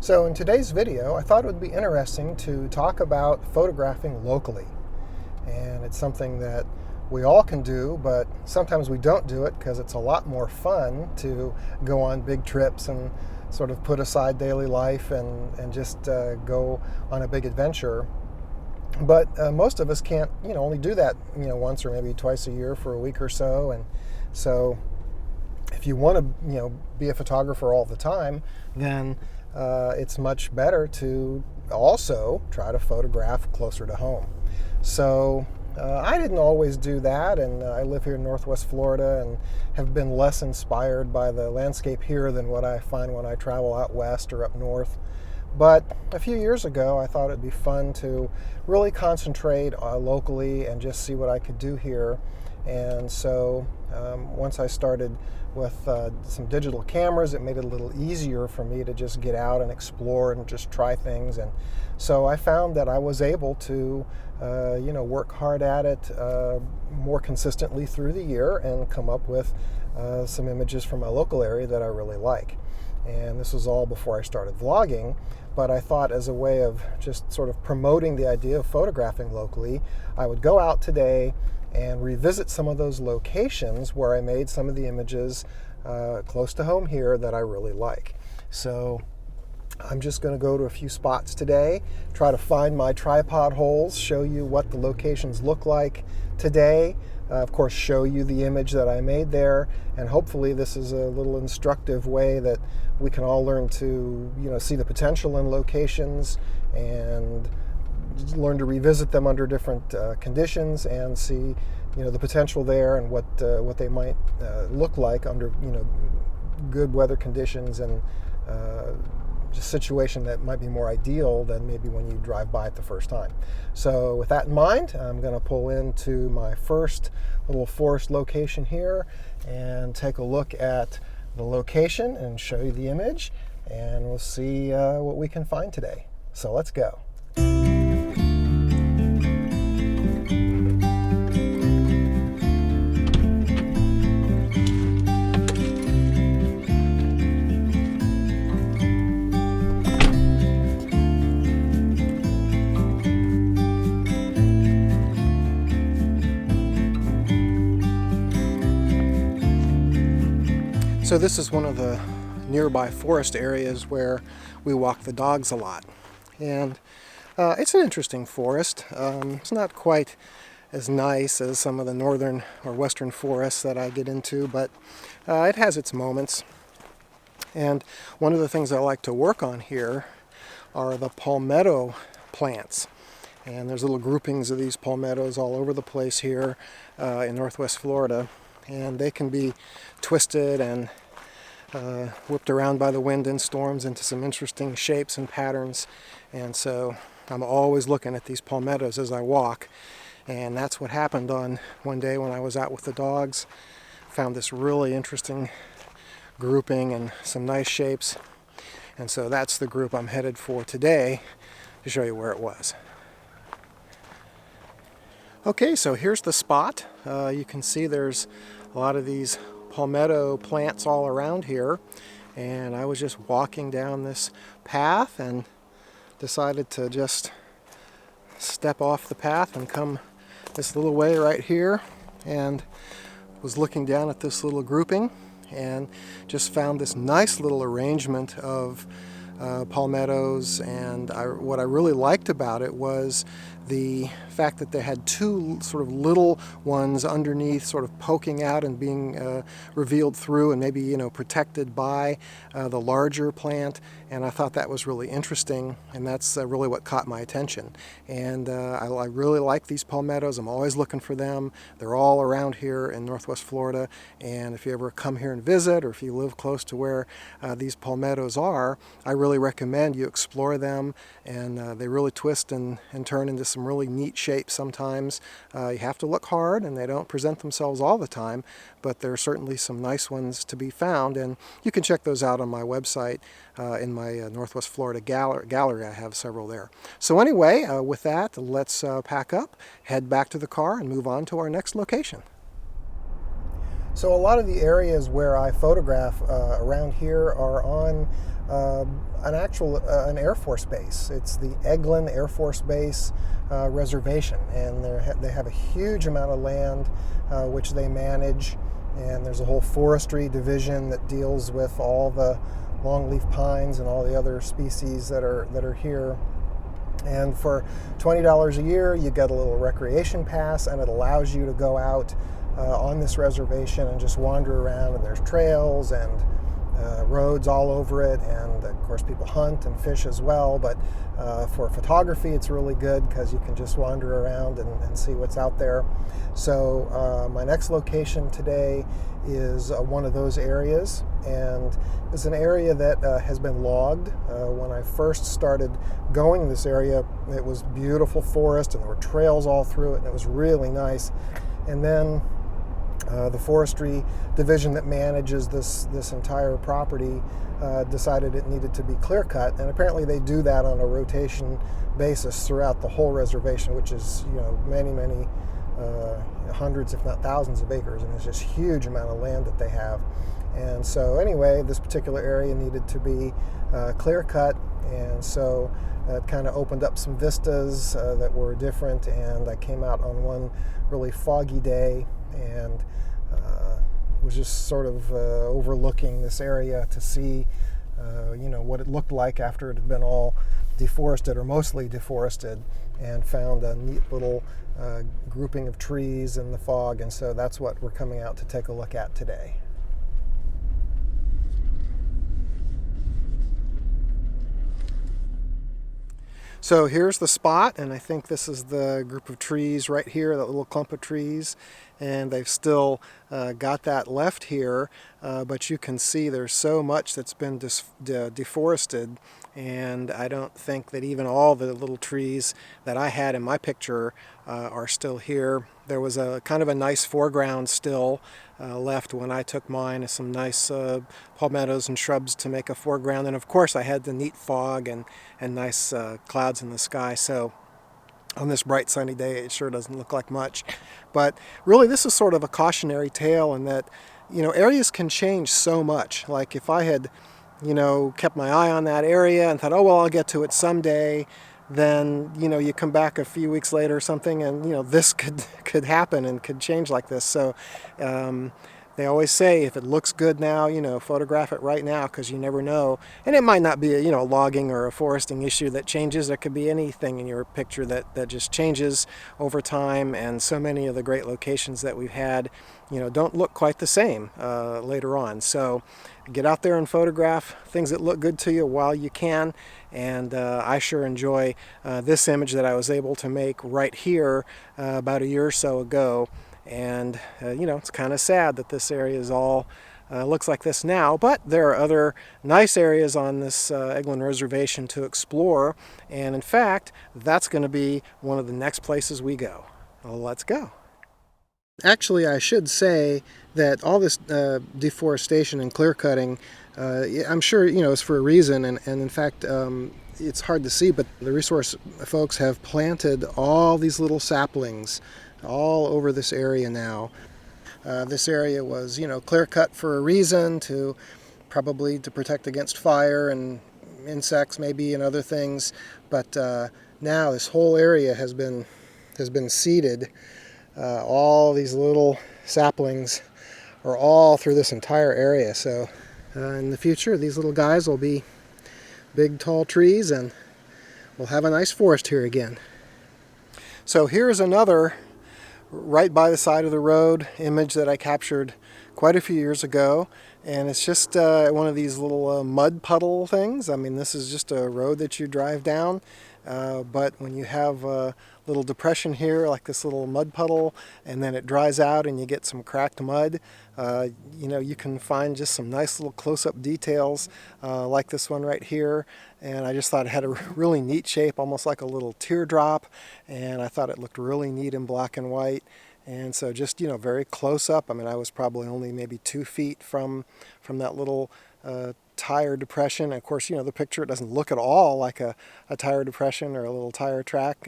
So in today's video, I thought it would be interesting to talk about photographing locally. And it's something that we all can do, but sometimes we don't do it because it's a lot more fun to go on big trips and sort of put aside daily life and just go on a big adventure. But most of us can't, only do that, once or maybe twice a year for a week or so. And so if you want to, be a photographer all the time, then it's much better to also try to photograph closer to home. So I didn't always do that, and I live here in Northwest Florida and have been less inspired by the landscape here than what I find when I travel out west or up north. But a few years ago, I thought it'd be fun to really concentrate locally and just see what I could do here. And so once I started with some digital cameras, it made it a little easier for me to just get out and explore and just try things. And so I found that I was able to work hard at it more consistently through the year and come up with some images from my local area that I really like. And this was all before I started vlogging, but I thought as a way of just sort of promoting the idea of photographing locally, I would go out today and revisit some of those locations where I made some of the images close to home here that I really like. So I'm just going to go to a few spots today, try to find my tripod holes, show you what the locations look like today, of course show you the image that I made there, and hopefully this is a little instructive way that we can all learn to see the potential in locations and learn to revisit them under different conditions and see the potential there and what they might look like under good weather conditions and just situation that might be more ideal than maybe when you drive by it the first time. So with that in mind, I'm going to pull into my first little forest location here and take a look at the location and show you the image, and we'll see what we can find today. So let's go. So this is one of the nearby forest areas where we walk the dogs a lot. And it's an interesting forest. It's not quite as nice as some of the northern or western forests that I get into, but it has its moments. And one of the things I like to work on here are the palmetto plants. And there's little groupings of these palmettos all over the place here in Northwest Florida. And they can be twisted and whipped around by the wind and storms into some interesting shapes and patterns. And so I'm always looking at these palmettos as I walk. And that's what happened on one day when I was out with the dogs. Found this really interesting grouping and some nice shapes. And so that's the group I'm headed for today to show you where it was. Okay, so here's the spot. You can see there's a lot of these palmetto plants all around here, and I was just walking down this path and decided to just step off the path and come this little way right here, and was looking down at this little grouping and just found this nice little arrangement of palmettos. And what I really liked about it was the fact that they had two sort of little ones underneath, sort of poking out and being revealed through and maybe protected by the larger plant. And I thought that was really interesting, and that's really what caught my attention. And I really like these palmettos. I'm always looking for them. They're all around here in Northwest Florida, and if you ever come here and visit, or if you live close to where these palmettos are, I really recommend you explore them. And they really twist and turn into some really neat shapes sometimes. You have to look hard, and they don't present themselves all the time, but there are certainly some nice ones to be found, and you can check those out on my website in my Northwest Florida gallery. I have several there. So anyway, with that, let's pack up, head back to the car, and move on to our next location. So a lot of the areas where I photograph around here are on an Air Force base. It's the Eglin Air Force Base reservation, and they have a huge amount of land which they manage, and there's a whole forestry division that deals with all the longleaf pines and all the other species that are here. And for $20 a year, you get a little recreation pass, and it allows you to go out on this reservation and just wander around, and there's trails and roads all over it, and of course people hunt and fish as well. But for photography, it's really good because you can just wander around and see what's out there. So my next location today is one of those areas, and it's an area that has been logged. When I first started going this area, it was beautiful forest, and there were trails all through it, and it was really nice. And then the forestry division that manages this entire property decided it needed to be clear cut, and apparently they do that on a rotation basis throughout the whole reservation, which is many hundreds if not thousands of acres, and it's just a huge amount of land that they have. And so anyway, this particular area needed to be clear cut, and so it kind of opened up some vistas that were different. And I came out on one really foggy day and was just sort of overlooking this area to see what it looked like after it had been all deforested, or mostly deforested, and found a neat little grouping of trees in the fog. And so that's what we're coming out to take a look at today. So here's the spot, and I think this is the group of trees right here, that little clump of trees, and they've still got that left here, but you can see there's so much that's been deforested, and I don't think that even all the little trees that I had in my picture are still here. There was a kind of a nice foreground still left when I took mine, some nice palmettos and shrubs to make a foreground, and of course I had the neat fog and nice clouds in the sky. So on this bright sunny day, it sure doesn't look like much. But really, this is sort of a cautionary tale in that areas can change so much. Like if I had kept my eye on that area and thought, oh well, I'll get to it someday, then you come back a few weeks later or something, and this could happen and could change like this. So they always say, if it looks good now, photograph it right now, because you never know. And it might not be a logging or a foresting issue that changes. There could be anything in your picture that just changes over time. And so many of the great locations that we've had don't look quite the same later on. So get out there and photograph things that look good to you while you can. And I sure enjoy this image that I was able to make right here about a year or so ago. And it's kind of sad that this area is all looks like this now, but there are other nice areas on this Eglin Reservation to explore, and in fact that's going to be one of the next places we go. Well, let's go. Actually, I should say that all this deforestation and clear cutting, I'm sure is for a reason, and in fact it's hard to see, but the resource folks have planted all these little saplings all over this area now. This area was, clear cut for a reason, probably to protect against fire and insects maybe and other things. But now this whole area has been seeded. All these little saplings are all through this entire area. So in the future, these little guys will be big, tall trees, and we'll have a nice forest here again. So here's another right by the side of the road image that I captured quite a few years ago, and it's just one of these little mud puddle things. I mean, this is just a road that you drive down, but when you have a little depression here, like this little mud puddle, and then it dries out and you get some cracked mud, you can find just some nice little close-up details like this one right here. And I just thought it had a really neat shape, almost like a little teardrop, and I thought it looked really neat in black and white. And so just very close up. I mean, I was probably only maybe 2 feet from that little tire depression. Of course, the picture, it doesn't look at all like a tire depression or a little tire track,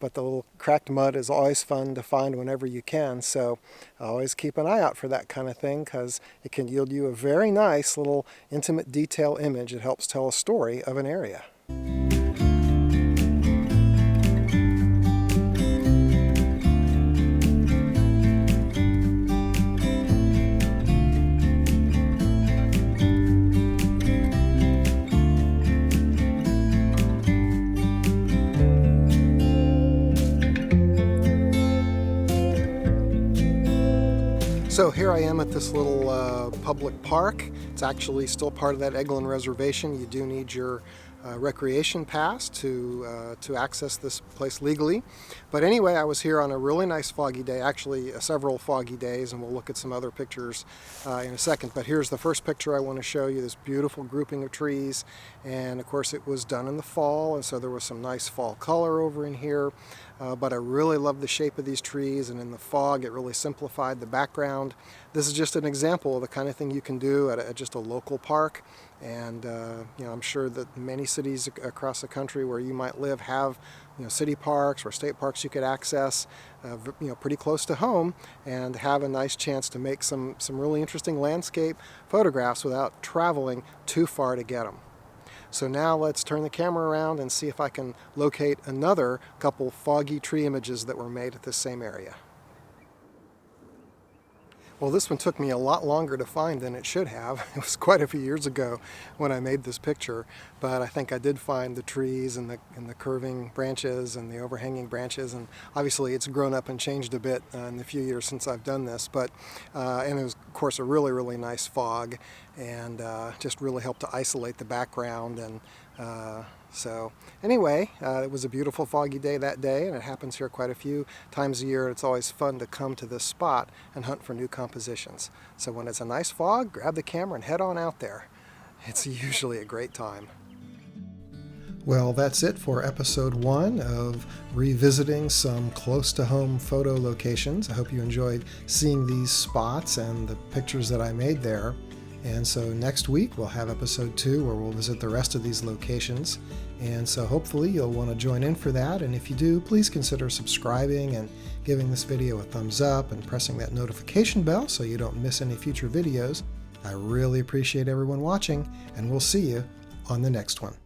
but the little cracked mud is always fun to find whenever you can. So always keep an eye out for that kind of thing, because it can yield you a very nice little intimate detail image that helps tell a story of an area. So here I am at this little public park. It's actually still part of that Eglin Reservation. You do need your recreation pass to access this place legally. But anyway, I was here on a really nice foggy day, actually several foggy days, and we'll look at some other pictures in a second. But here's the first picture I want to show you, this beautiful grouping of trees. And of course it was done in the fall, and so there was some nice fall color over in here. But I really love the shape of these trees, and in the fog it really simplified the background. This is just an example of the kind of thing you can do at just a local park. And I'm sure that many cities across the country where you might live have city parks or state parks you could access pretty close to home, and have a nice chance to make some really interesting landscape photographs without traveling too far to get them. So now let's turn the camera around and see if I can locate another couple foggy tree images that were made at this same area. Well, this one took me a lot longer to find than it should have. It was quite a few years ago when I made this picture, but I think I did find the trees and the curving branches and the overhanging branches, and obviously it's grown up and changed a bit in the few years since I've done this, but and it was of course a really, really nice fog, and just really helped to isolate the background. And so anyway, it was a beautiful foggy day that day, and it happens here quite a few times a year. It's always fun to come to this spot and hunt for new compositions. So when it's a nice fog, grab the camera and head on out there. It's usually a great time. Well, that's it for episode 1 of revisiting some close-to-home photo locations. I hope you enjoyed seeing these spots and the pictures that I made there. And so next week we'll have episode 2 where we'll visit the rest of these locations. And so hopefully you'll want to join in for that. And if you do, please consider subscribing and giving this video a thumbs up and pressing that notification bell so you don't miss any future videos. I really appreciate everyone watching, and we'll see you on the next one.